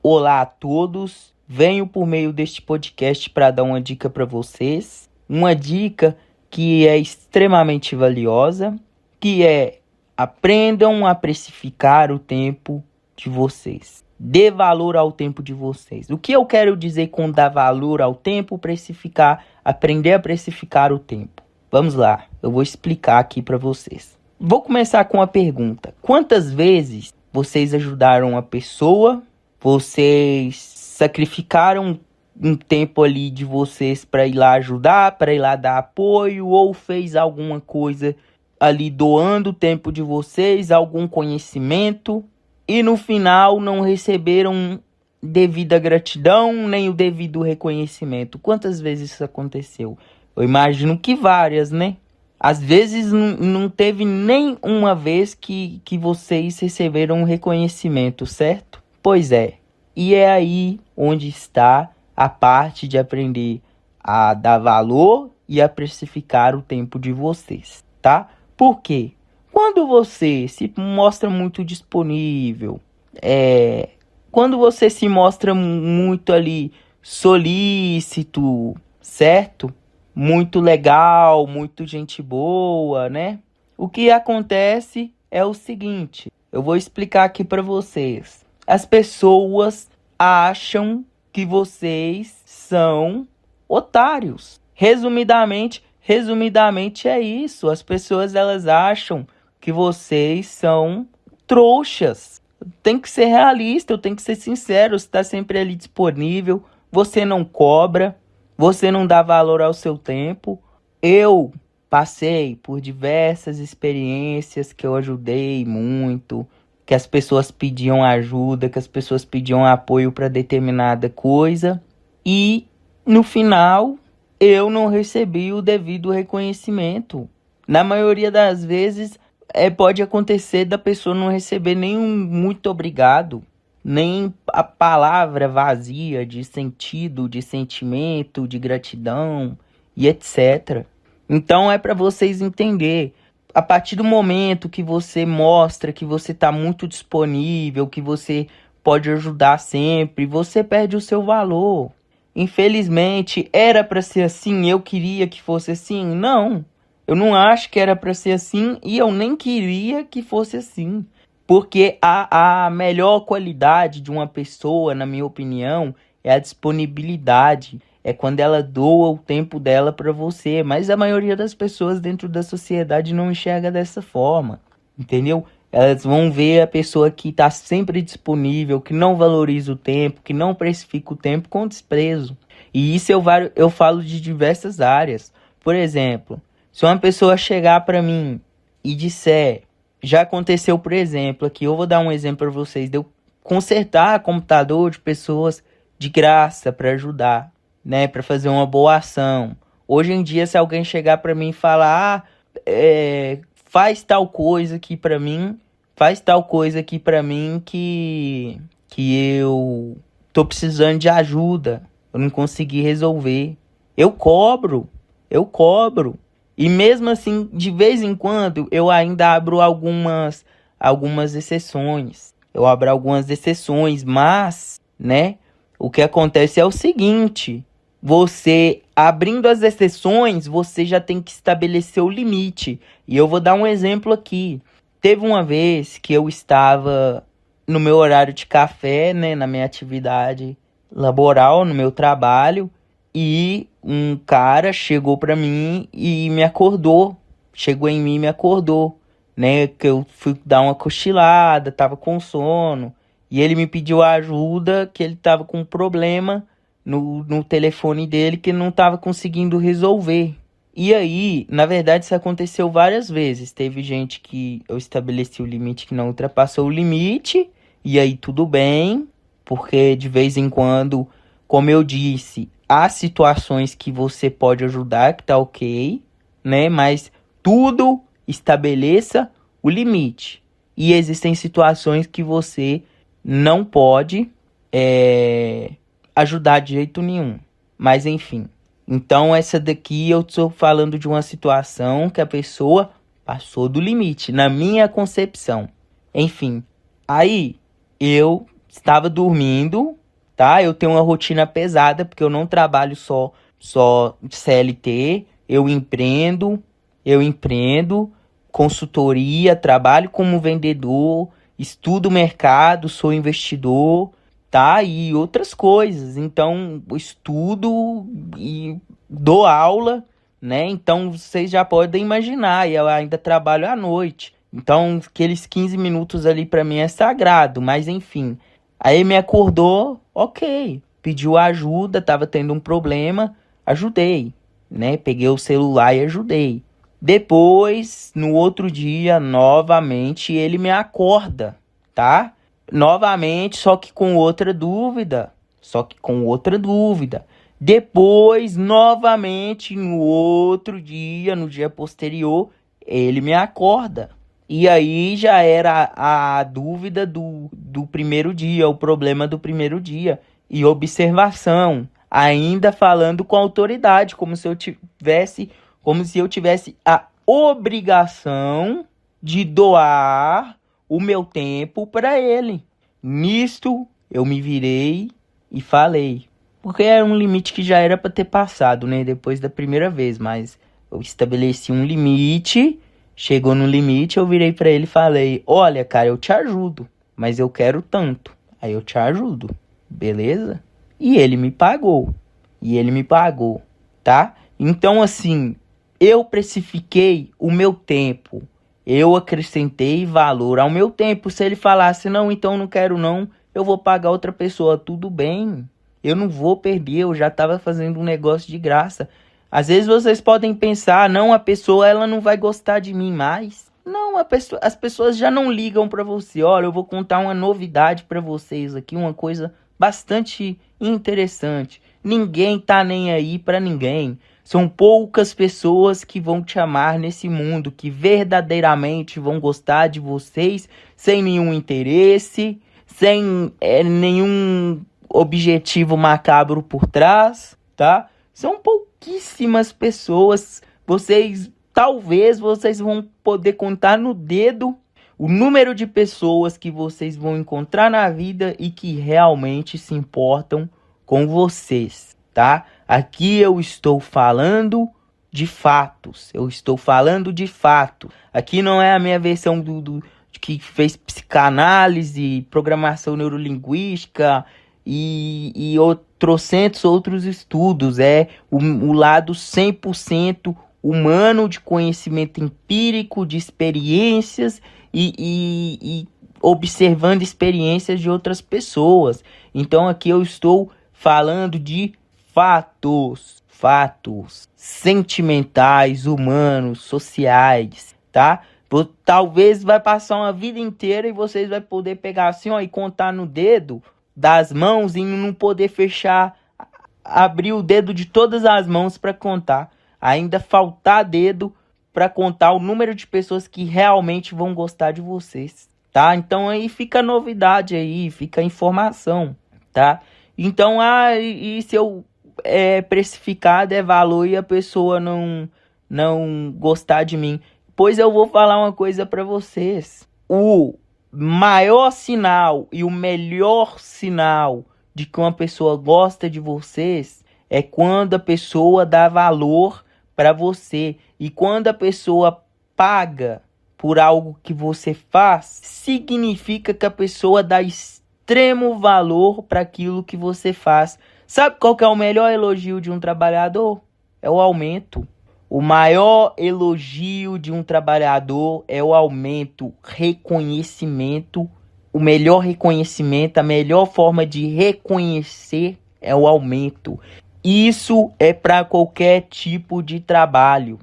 Olá a todos, venho por meio deste podcast para dar uma dica para vocês, uma dica que é extremamente valiosa, que é aprendam a precificar o tempo de vocês. Dê valor ao tempo de vocês. O que eu quero dizer com dar valor ao tempo, precificar, aprender a precificar o tempo? Vamos lá, eu vou explicar aqui para vocês. Vou começar com uma pergunta. Quantas vezes vocês ajudaram a pessoa? Vocês sacrificaram um tempo ali de vocês para ir lá ajudar, para ir lá dar apoio, ou fez alguma coisa ali doando o tempo de vocês, algum conhecimento, e no final não receberam devida gratidão, nem o devido reconhecimento? Quantas vezes isso aconteceu? Eu imagino que várias, né? Às vezes não teve nem uma vez que vocês receberam um reconhecimento, certo? Pois é, e é aí onde está a parte de aprender a dar valor e a precificar o tempo de vocês, tá? Por quê? Quando você se mostra muito disponível, quando você se mostra muito ali solícito, certo? Muito legal, muito gente boa, né? O que acontece é o seguinte, eu vou explicar aqui para vocês. As pessoas acham que vocês são otários. Resumidamente é isso. As pessoas elas acham que vocês são trouxas. Tem que ser realista, eu tenho que ser sincero. Você está sempre ali disponível, você não cobra, você não dá valor ao seu tempo. Eu passei por diversas experiências que eu ajudei muito, que as pessoas pediam ajuda, que as pessoas pediam apoio para determinada coisa, e no final eu não recebi o devido reconhecimento. Na maioria das vezes pode acontecer da pessoa não receber nenhum muito obrigado, nem a palavra vazia de sentido, de sentimento, de gratidão e etc. Então é para vocês entenderem. A partir do momento que você mostra que você está muito disponível, que você pode ajudar sempre, você perde o seu valor. Infelizmente, era para ser assim, eu queria que fosse assim? Não, eu não acho que era para ser assim e eu nem queria que fosse assim. Porque a melhor qualidade de uma pessoa, na minha opinião, é a disponibilidade. É quando ela doa o tempo dela para você. Mas a maioria das pessoas dentro da sociedade não enxerga dessa forma. Entendeu? Elas vão ver a pessoa que está sempre disponível, que não valoriza o tempo, que não precifica o tempo com desprezo. E isso eu falo de diversas áreas. Por exemplo, se uma pessoa chegar para mim e disser... Já aconteceu, por exemplo, aqui eu vou dar um exemplo para vocês, de eu consertar computador de pessoas de graça para ajudar, né, para fazer uma boa ação. Hoje em dia, se alguém chegar para mim e falar, faz tal coisa aqui para mim, que eu tô precisando de ajuda, eu não consegui resolver, eu cobro. E mesmo assim, de vez em quando, eu ainda abro algumas exceções. Mas, né, o que acontece é o seguinte. Você, abrindo as exceções, você já tem que estabelecer o limite. E eu vou dar um exemplo aqui. Teve uma vez que eu estava no meu horário de café, né, na minha atividade laboral, no meu trabalho, e um cara chegou pra mim e me acordou. Chegou em mim e me acordou, né? Que eu fui dar uma cochilada, tava com sono. E ele me pediu ajuda, que ele tava com um problema no telefone dele que não tava conseguindo resolver. E aí, na verdade, isso aconteceu várias vezes. Teve gente que eu estabeleci o limite que não ultrapassou o limite. E aí tudo bem, porque de vez em quando, como eu disse, há situações que você pode ajudar, que tá ok, né? Mas tudo estabeleça o limite. E existem situações que você não pode ajudar de jeito nenhum. Mas enfim. Então essa daqui eu estou falando de uma situação que a pessoa passou do limite, na minha concepção. Enfim, aí eu estava dormindo, tá? Eu tenho uma rotina pesada, porque eu não trabalho só de CLT, eu empreendo, consultoria, trabalho como vendedor, estudo o mercado, sou investidor, tá? E outras coisas. Então, eu estudo e dou aula, né? Então, vocês já podem imaginar, e eu ainda trabalho à noite. Então, aqueles 15 minutos ali pra mim é sagrado, mas enfim. Aí me acordou, ok, pediu ajuda, tava tendo um problema, ajudei, né? Peguei o celular e ajudei. Depois, no outro dia, novamente, ele me acorda, tá? Novamente, só que com outra dúvida. Só que com outra dúvida. Depois, novamente, no outro dia, no dia posterior, ele me acorda. E aí já era a dúvida do primeiro dia, o problema do primeiro dia. E observação, ainda falando com autoridade, como se eu tivesse a obrigação de doar o meu tempo para ele. Nisto, eu me virei e falei. Porque era um limite que já era para ter passado, né? Depois da primeira vez, mas eu estabeleci um limite. Chegou no limite, eu virei para ele e falei: olha, cara, eu te ajudo, mas eu quero tanto. Aí eu te ajudo, beleza? E ele me pagou. Tá? Então, assim, eu precifiquei o meu tempo. Eu acrescentei valor ao meu tempo. Se ele falasse, não, então não quero não, eu vou pagar outra pessoa, tudo bem. Eu não vou perder, eu já estava fazendo um negócio de graça. Às vezes vocês podem pensar, não, a pessoa ela não vai gostar de mim mais. Não, as pessoas já não ligam para você. Olha, eu vou contar uma novidade para vocês aqui, uma coisa bastante interessante. Ninguém tá nem aí para ninguém. São poucas pessoas que vão te amar nesse mundo, que verdadeiramente vão gostar de vocês sem nenhum interesse, sem nenhum objetivo macabro por trás, tá? São pouquíssimas pessoas. Talvez vocês vão poder contar no dedo o número de pessoas que vocês vão encontrar na vida e que realmente se importam com vocês, tá? Aqui eu estou falando de fatos. Aqui não é a minha versão de que fez psicanálise, programação neurolinguística e trocentos outros estudos. É o lado 100% humano de conhecimento empírico, de experiências e observando experiências de outras pessoas. Então aqui eu estou falando de fatos sentimentais, humanos, sociais, tá? Talvez vai passar uma vida inteira e vocês vão poder pegar assim, ó, e contar no dedo das mãos e não poder abrir o dedo de todas as mãos para contar. Ainda faltar dedo para contar o número de pessoas que realmente vão gostar de vocês, tá? Então aí fica a novidade aí, fica a informação, tá? Então, e se eu precificado é valor e a pessoa não gostar de mim? Pois eu vou falar uma coisa para vocês. O maior sinal e o melhor sinal de que uma pessoa gosta de vocês é quando a pessoa dá valor para você. E quando a pessoa paga por algo que você faz, significa que a pessoa dá extremo valor para aquilo que você faz. Sabe qual que é o melhor elogio de um trabalhador? É o aumento. O maior elogio de um trabalhador é o aumento, reconhecimento. O melhor reconhecimento, a melhor forma de reconhecer é o aumento. Isso é para qualquer tipo de trabalho.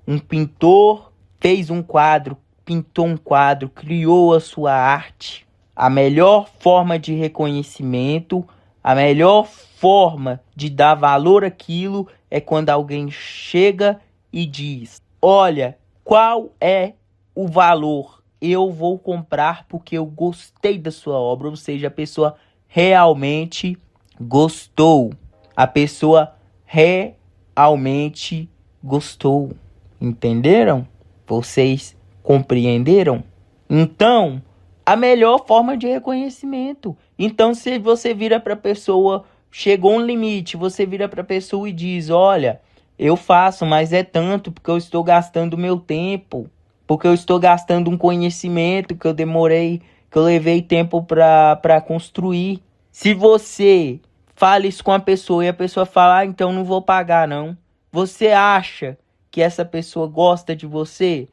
Um pintor fez um quadro, pintou um quadro, criou a sua arte. A melhor forma de reconhecimento, a melhor forma de dar valor àquilo é quando alguém chega e diz: olha, qual é o valor? Eu vou comprar porque eu gostei da sua obra. Ou seja, a pessoa realmente gostou. A pessoa realmente gostou. Entenderam? Vocês compreenderam? Então, a melhor forma de reconhecimento. Então, se você vira para a pessoa, chegou um limite, você vira para a pessoa e diz, olha, eu faço, mas é tanto porque eu estou gastando meu tempo, porque eu estou gastando um conhecimento que eu demorei, que eu levei tempo para construir. Se você fala isso com a pessoa e a pessoa fala, ah, então não vou pagar não. Você acha que essa pessoa gosta de você?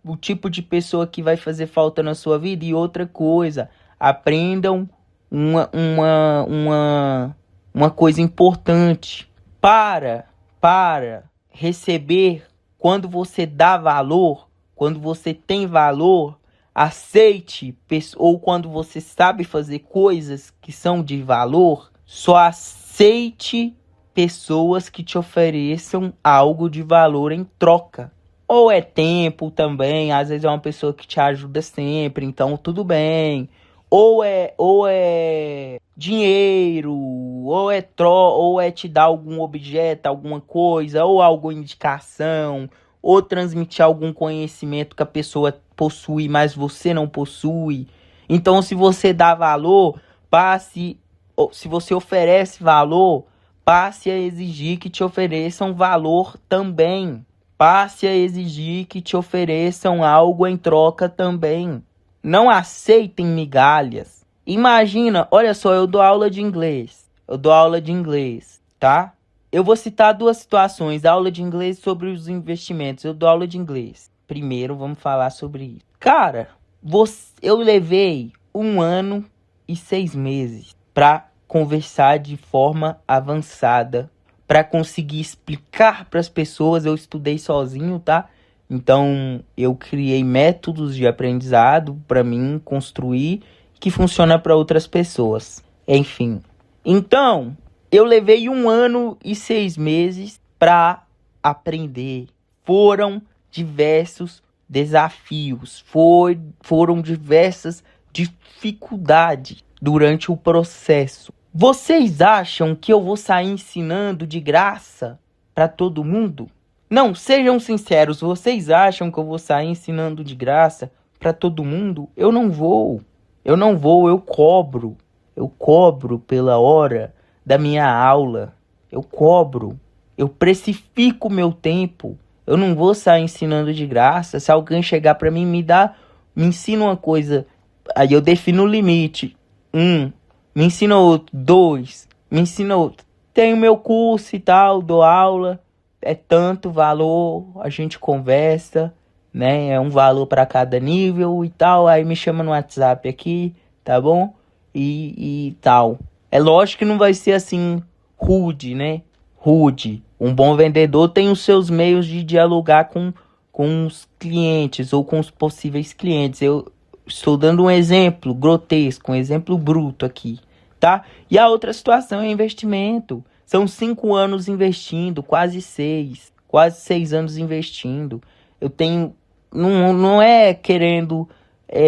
O tipo de pessoa que vai fazer falta na sua vida? E outra coisa, aprendam uma coisa importante. Para receber, quando você dá valor, quando você tem valor, aceite, ou quando você sabe fazer coisas que são de valor, só aceite pessoas que te ofereçam algo de valor em troca. Ou é tempo também, às vezes é uma pessoa que te ajuda sempre, então tudo bem. Ou é dinheiro, ou é te dar algum objeto, alguma coisa, ou alguma indicação, ou transmitir algum conhecimento que a pessoa possui, mas você não possui. Então, se você dá valor, se você oferece valor, passe a exigir que te ofereçam valor também. Passe a exigir que te ofereçam algo em troca também. Não aceitem migalhas. Imagina, olha só, eu dou aula de inglês. Tá? Eu vou citar duas situações. Aula de inglês sobre os investimentos. Eu dou aula de inglês. Primeiro, vamos falar sobre isso. Cara, eu levei 1 ano e 6 meses para conversar de forma avançada, para conseguir explicar para as pessoas. Eu estudei sozinho, tá? Então, eu criei métodos de aprendizado para mim construir que funciona para outras pessoas. Enfim. Então, eu levei 1 ano e 6 meses para aprender. Foram diversos desafios, foram diversas dificuldades durante o processo. Vocês acham que eu vou sair ensinando de graça para todo mundo? Não, sejam sinceros, vocês acham que eu vou sair ensinando de graça para todo mundo? Eu não vou, eu cobro. Eu cobro pela hora da minha aula. Eu precifico o meu tempo. Eu não vou sair ensinando de graça. Se alguém chegar para mim me ensina uma coisa, aí eu defino o limite. Me ensina outro. 2, me ensina outro. Tenho meu curso e tal, dou aula. É tanto valor, a gente conversa, né? É um valor para cada nível e tal. Aí me chama no WhatsApp aqui, tá bom? E tal. É lógico que não vai ser assim rude, né? Rude. Um bom vendedor tem os seus meios de dialogar com os clientes ou com os possíveis clientes. Eu estou dando um exemplo grotesco, um exemplo bruto aqui, tá? E a outra situação é investimento. São 5 anos investindo, quase 6 anos investindo. Eu tenho, não é querendo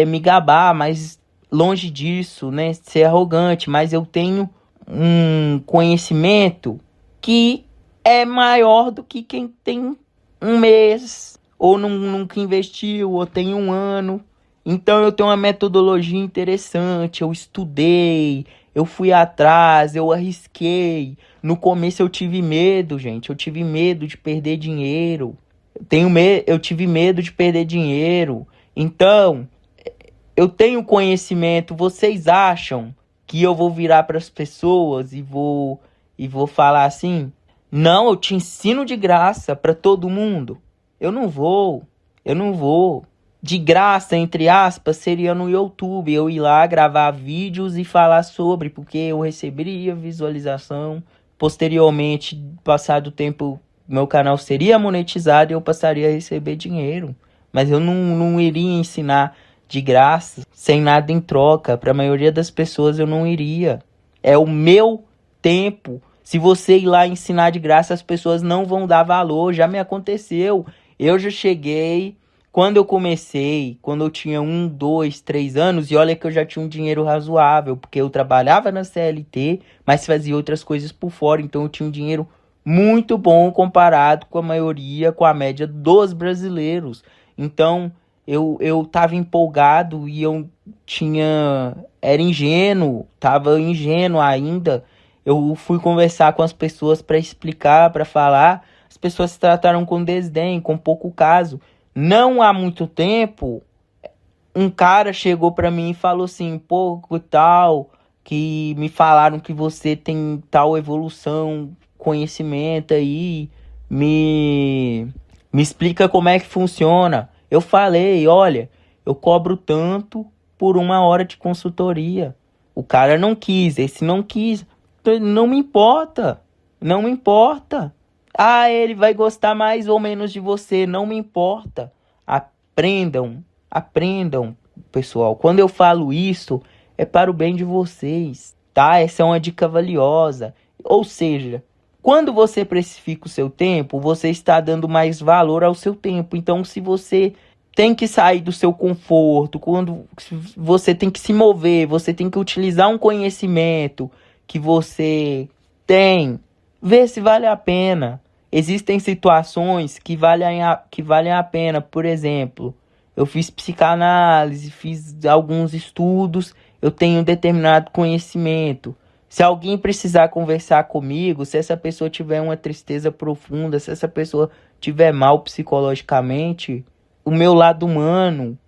me gabar, mas longe disso, né, ser arrogante, mas eu tenho um conhecimento que é maior do que quem tem 1 mês, ou nunca investiu, ou tem 1 ano. Então eu tenho uma metodologia interessante, eu estudei, eu fui atrás, eu arrisquei. No começo eu tive medo, gente, eu tive medo de perder dinheiro. Eu tive medo de perder dinheiro. Então, eu tenho conhecimento. Vocês acham que eu vou virar para as pessoas e vou falar assim? Não, eu te ensino de graça para todo mundo. Eu não vou. De graça, entre aspas, seria no YouTube. Eu ir lá gravar vídeos e falar sobre, porque eu receberia visualização. Posteriormente, passado o tempo, meu canal seria monetizado e eu passaria a receber dinheiro. Mas eu não iria ensinar de graça, sem nada em troca. Para a maioria das pessoas eu não iria. É o meu tempo. Se você ir lá ensinar de graça, as pessoas não vão dar valor. Já me aconteceu. Eu já cheguei, quando eu comecei, quando eu tinha 1, 2, 3 anos, e olha que eu já tinha um dinheiro razoável, porque eu trabalhava na CLT, mas fazia outras coisas por fora, então eu tinha um dinheiro muito bom comparado com a maioria, com a média dos brasileiros. Então, eu tava empolgado e era ingênuo, tava ingênuo ainda. Eu fui conversar com as pessoas para explicar, para falar. As pessoas se trataram com desdém, com pouco caso. Não há muito tempo, um cara chegou para mim e falou assim, pô, tal, que me falaram que você tem tal evolução, conhecimento aí, me, me explica como é que funciona. Eu falei, olha, eu cobro tanto por 1 hora de consultoria. O cara não quis, esse não quis. Não me importa, não me importa. Ah, ele vai gostar mais ou menos de você, não me importa. Aprendam, aprendam, pessoal. Quando eu falo isso, é para o bem de vocês, tá? Essa é uma dica valiosa. Ou seja, quando você precifica o seu tempo, você está dando mais valor ao seu tempo. Então, se você tem que sair do seu conforto, quando você tem que se mover, você tem que utilizar um conhecimento que você tem, vê se vale a pena. Existem situações que valem a pena. Por exemplo, eu fiz psicanálise, fiz alguns estudos, eu tenho um determinado conhecimento. Se alguém precisar conversar comigo, se essa pessoa tiver uma tristeza profunda, se essa pessoa tiver mal psicologicamente, o meu lado humano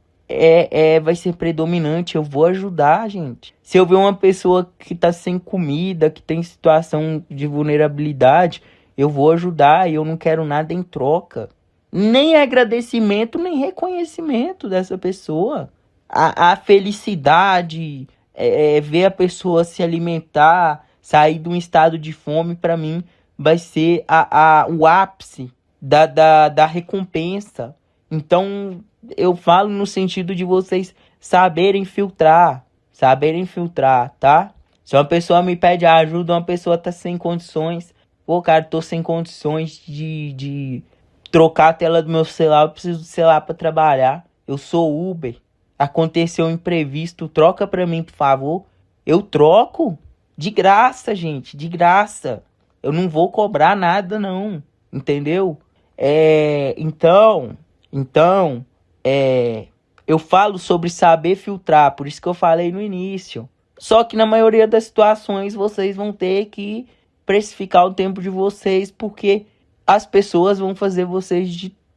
vai ser predominante. Eu vou ajudar, gente. Se eu ver uma pessoa que tá sem comida, que tem situação de vulnerabilidade, eu vou ajudar e eu não quero nada em troca. Nem agradecimento, nem reconhecimento dessa pessoa. A felicidade, ver a pessoa se alimentar, sair de um estado de fome, para mim, vai ser o ápice da recompensa. Então, eu falo no sentido de vocês saberem filtrar, tá? Se uma pessoa me pede ajuda, uma pessoa tá sem condições, pô, cara, tô sem condições de trocar a tela do meu celular, eu preciso do celular pra trabalhar. Eu sou Uber. Aconteceu um imprevisto, troca pra mim, por favor. Eu troco. De graça, gente, de graça. Eu não vou cobrar nada, não. Entendeu? Então, eu falo sobre saber filtrar, por isso que eu falei no início. Só que na maioria das situações vocês vão ter que precificar o tempo de vocês, porque as pessoas vão fazer vocês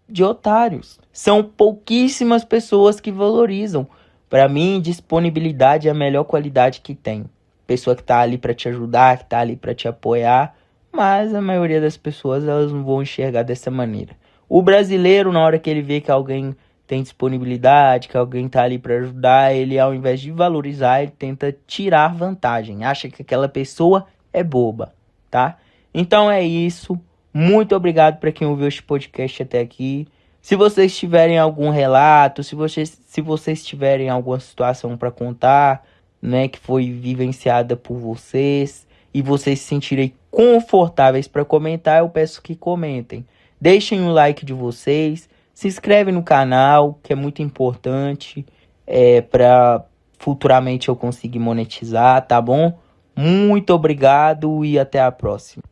de otários. São pouquíssimas pessoas que valorizam. Para mim, disponibilidade é a melhor qualidade que tem. Pessoa que tá ali para te ajudar, que tá ali para te apoiar, mas a maioria das pessoas elas não vão enxergar dessa maneira. O brasileiro, na hora que ele vê que alguém tem disponibilidade, que alguém tá ali para ajudar, ele ao invés de valorizar, ele tenta tirar vantagem, acha que aquela pessoa é boba, tá? Então é isso. Muito obrigado para quem ouviu este podcast até aqui. Se vocês tiverem algum relato, se vocês tiverem alguma situação para contar, né, que foi vivenciada por vocês e vocês se sentirem confortáveis para comentar, eu peço que comentem. Deixem o like de vocês, se inscrevem no canal, que é muito importante, para futuramente eu conseguir monetizar, tá bom? Muito obrigado e até a próxima.